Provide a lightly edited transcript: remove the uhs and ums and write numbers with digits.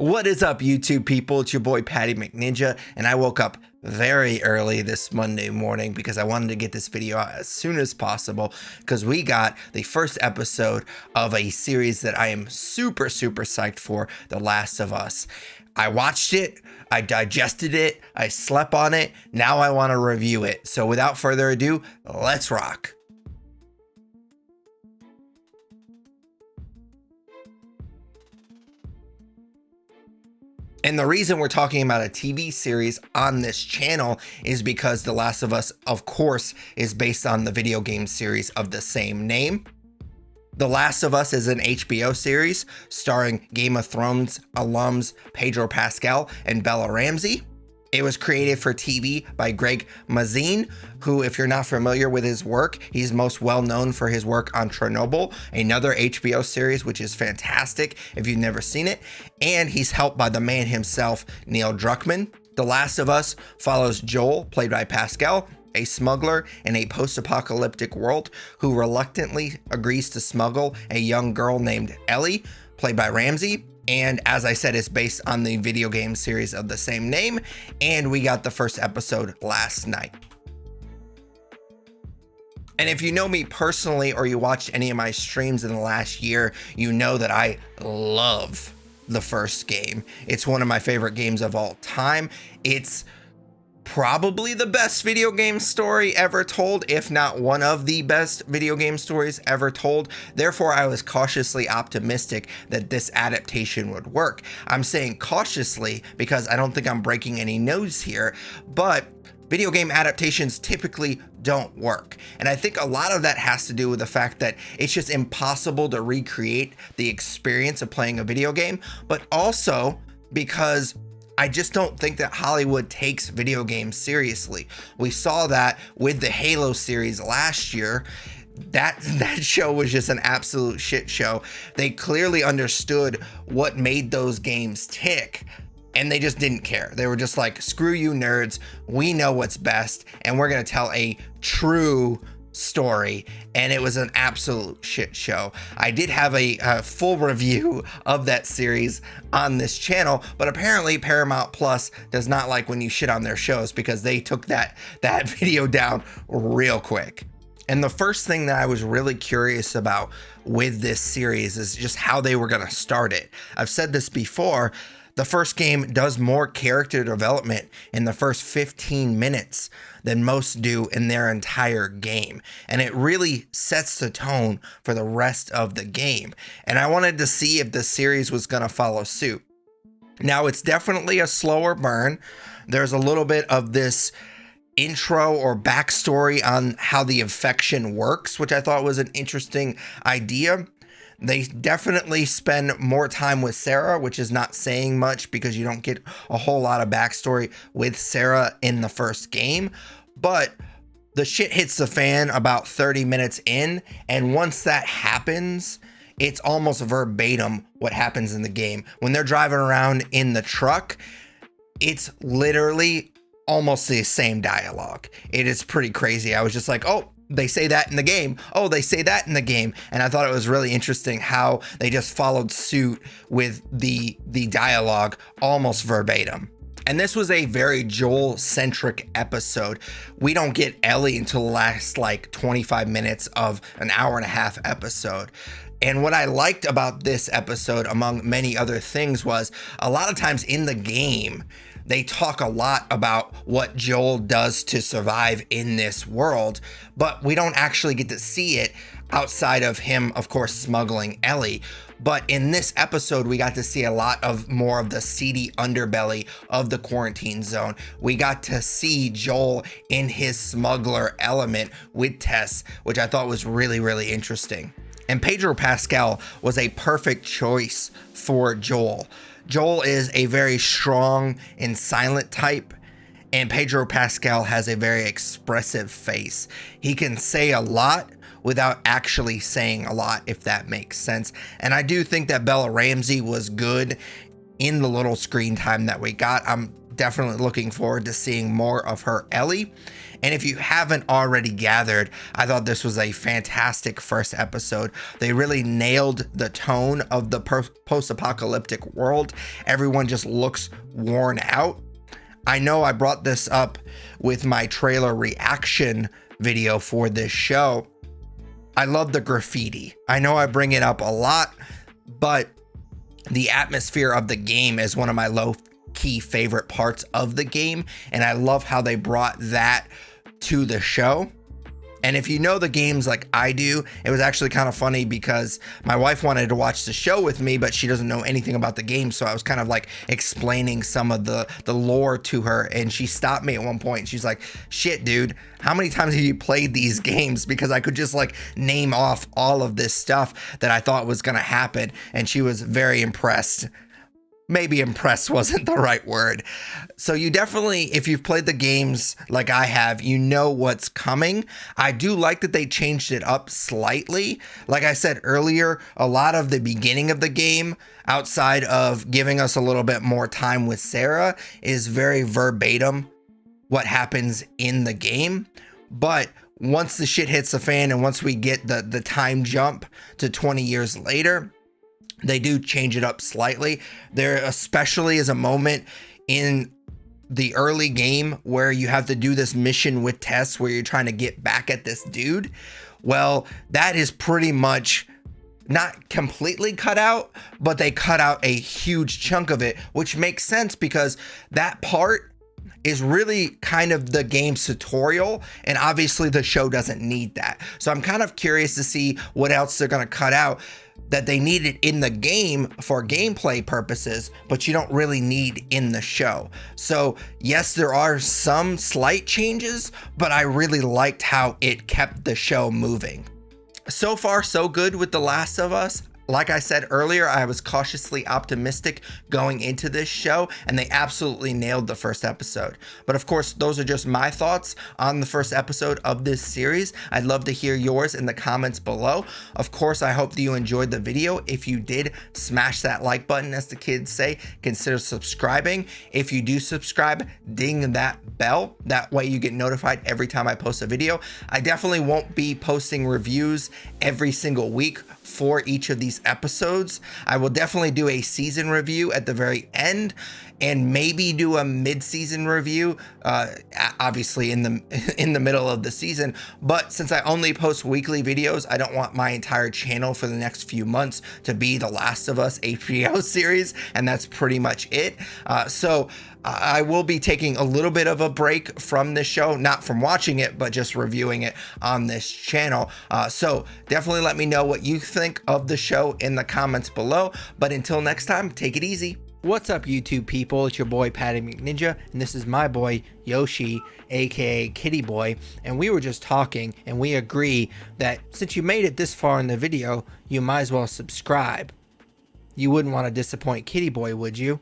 What is up, YouTube people? It's your boy Patty McNinja, and I woke up very early this Monday morning because I wanted to get this video out as soon as possible because we got the first episode of a series that I am super psyched for, The Last of Us. I watched it, I digested it, I slept on it, now I want to review it. So without further ado, let's rock. And the reason we're talking about a TV series on this channel is because The Last of Us, of course, is based on the video game series of the same name. The Last of Us is an HBO series starring Game of Thrones alums Pedro Pascal and Bella Ramsey. It was created for TV by Greg Mazin, who, if you're not familiar with his work, he's most well known for his work on Chernobyl, another HBO series, which is fantastic if you've never seen it. And he's helped by the man himself, Neil Druckmann. The Last of Us follows Joel, played by Pascal, a smuggler in a post-apocalyptic world who reluctantly agrees to smuggle a young girl named Ellie, played by Ramsey. And as I said, it's based on the video game series of the same name. And we got the first episode last night. And if you know me personally or you watched any of my streams in the last year, you know that I love the first game. It's one of my favorite games of all time. It's probably the best video game story ever told, if not one of the best video game stories ever told. Therefore, I was cautiously optimistic that this adaptation would work. I'm saying cautiously because I don't think I'm breaking any news here, but video game adaptations typically don't work. And I think a lot of that has to do with the fact that it's just impossible to recreate the experience of playing a video game, but also because I just don't think that Hollywood takes video games seriously. We saw that with the Halo series last year. That show was just an absolute shit show. They clearly understood what made those games tick, and they just didn't care. They were just like, screw you nerds, we know what's best, and we're gonna tell a true story. And it was an absolute shit show. I did have a full review of that series on this channel, but apparently Paramount Plus does not like when you shit on their shows because they took that video down real quick. And the first thing that I was really curious about with this series is just how they were going to start it. I've said this before. The first game does more character development in the first 15 minutes than most do in their entire game. And it really sets the tone for the rest of the game. And I wanted to see if the series was going to follow suit. Now, it's definitely a slower burn. There's a little bit of this intro or backstory on how the infection works, which I thought was an interesting idea. They definitely spend more time with Sarah, which is not saying much because you don't get a whole lot of backstory with Sarah in the first game. But the shit hits the fan about 30 minutes in. And once that happens, it's almost verbatim what happens in the game. When they're driving around in the truck, it's literally almost the same dialogue. It is pretty crazy. I was just like, oh, they say that in the game. Oh, they say that in the game. And I thought it was really interesting how they just followed suit with the dialogue almost verbatim. And this was a very Joel-centric episode. We don't get Ellie until the last like 25 minutes of an hour and a half episode. And what I liked about this episode, among many other things, was a lot of times in the game, they talk a lot about what Joel does to survive in this world, but we don't actually get to see it outside of him, of course, smuggling Ellie. But in this episode, we got to see a lot of more of the seedy underbelly of the quarantine zone. We got to see Joel in his smuggler element with Tess, which I thought was really interesting. And Pedro Pascal was a perfect choice for Joel. Joel is a very strong and silent type, and Pedro Pascal has a very expressive face. He can say a lot without actually saying a lot, if that makes sense. And I do think that Bella Ramsey was good in the little screen time that we got. I'm definitely looking forward to seeing more of her Ellie. And if you haven't already gathered, I thought this was a fantastic first episode. They really nailed the tone of the post-apocalyptic world. Everyone just looks worn out. I know I brought this up with my trailer reaction video for this show. I love the graffiti. I know I bring it up a lot, but the atmosphere of the game is one of my low-key favorite parts of the game, and I love how they brought that to the show. And if you know the games like I do, it was actually kind of funny because my wife wanted to watch the show with me, but she doesn't know anything about the game. So I was kind of like explaining some of the lore to her, and she stopped me at one point. She's like, shit, dude, how many times have you played these games? Because I could just like name off all of this stuff that I thought was going to happen. And she was very impressed. Maybe impressed wasn't the right word. So you definitely, if you've played the games like I have, you know what's coming. I do like that they changed it up slightly. Like I said earlier, a lot of the beginning of the game, outside of giving us a little bit more time with Sarah, is very verbatim what happens in the game. But once the shit hits the fan and once we get the time jump to 20 years later, they do change it up slightly. There especially is a moment in the early game where you have to do this mission with Tess where you're trying to get back at this dude. Well, that is pretty much not completely cut out, but they cut out a huge chunk of it, which makes sense because that part is really kind of the game's tutorial, and obviously the show doesn't need that. So I'm kind of curious to see what else they're going to cut out that they needed in the game for gameplay purposes, but you don't really need in the show. So yes, there are some slight changes, but I really liked how it kept the show moving. So far, so good with The Last of Us. Like I said earlier, I was cautiously optimistic going into this show, and they absolutely nailed the first episode. But of course, those are just my thoughts on the first episode of this series. I'd love to hear yours in the comments below. Of course, I hope that you enjoyed the video. If you did, smash that like button, as the kids say. Consider subscribing. If you do subscribe, ding that bell. That way you get notified every time I post a video. I definitely won't be posting reviews every single week for each of these episodes. I will definitely do a season review at the very end, and maybe do a mid-season review, obviously in the middle of the season. But since I only post weekly videos, I don't want my entire channel for the next few months to be The Last of Us HBO series, and that's pretty much it. So I will be taking a little bit of a break from this show, not from watching it, but just reviewing it on this channel. So definitely let me know what you think of the show in the comments below. But until next time, take it easy. What's up, YouTube people? It's your boy Patty McNinja, and this is my boy Yoshi, aka Kitty Boy. And we were just talking, and we agree that since you made it this far in the video, you might as well subscribe. You wouldn't want to disappoint Kitty Boy, would you?